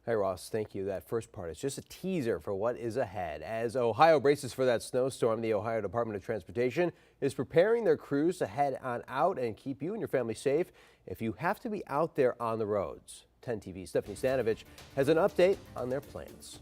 Hey Ross, thank you. That first part is just a teaser for what is ahead. As Ohio braces for that snowstorm, the Ohio Department of Transportation is preparing their crews to head on out and keep you and your family safe if you have to be out there on the roads. 10 TV's Stephanie Stanovich has an update on their plans.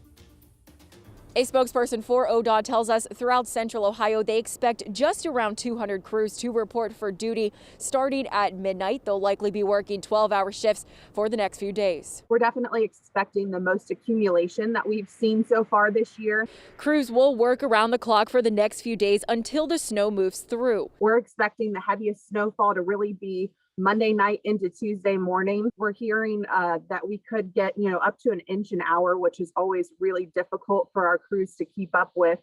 A spokesperson for ODOT tells us throughout central Ohio, they expect just around 200 crews to report for duty starting at midnight. They'll likely be working 12-hour shifts for the next few days. We're definitely expecting the most accumulation that we've seen so far this year. Crews will work around the clock for the next few days until the snow moves through. We're expecting the heaviest snowfall to really be Monday night into Tuesday morning. We're hearing that we could get, up to an inch an hour, which is always really difficult for our crews to keep up with.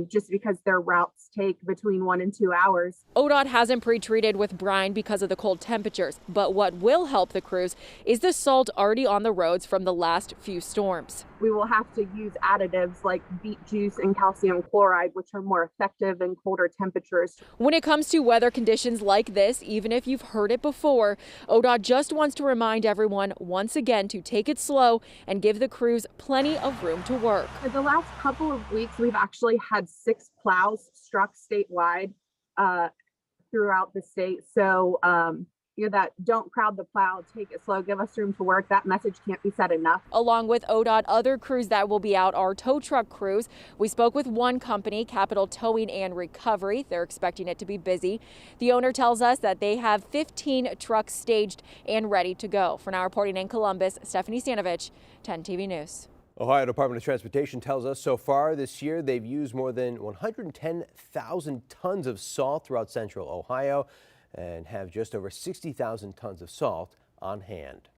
Just because their routes take between 1 and 2 hours. ODOT hasn't pre-treated with brine because of the cold temperatures, but what will help the crews is the salt already on the roads from the last few storms. We will have to use additives like beet juice and calcium chloride, which are more effective in colder temperatures. When it comes to weather conditions like this, even if you've heard it before, ODOT just wants to remind everyone once again to take it slow and give the crews plenty of room to work. For the last couple of weeks, we've actually had 6 plows struck statewide throughout the state. So, that don't crowd the plow, take it slow, give us room to work. That message can't be said enough. Along with ODOT, other crews that will be out are tow truck crews. We spoke with one company, Capital Towing and Recovery. They're expecting it to be busy. The owner tells us that they have 15 trucks staged and ready to go. For now, reporting in Columbus, Stephanie Stanovich, 10 TV News. Ohio Department of Transportation tells us so far this year they've used more than 110,000 tons of salt throughout central Ohio and have just over 60,000 tons of salt on hand.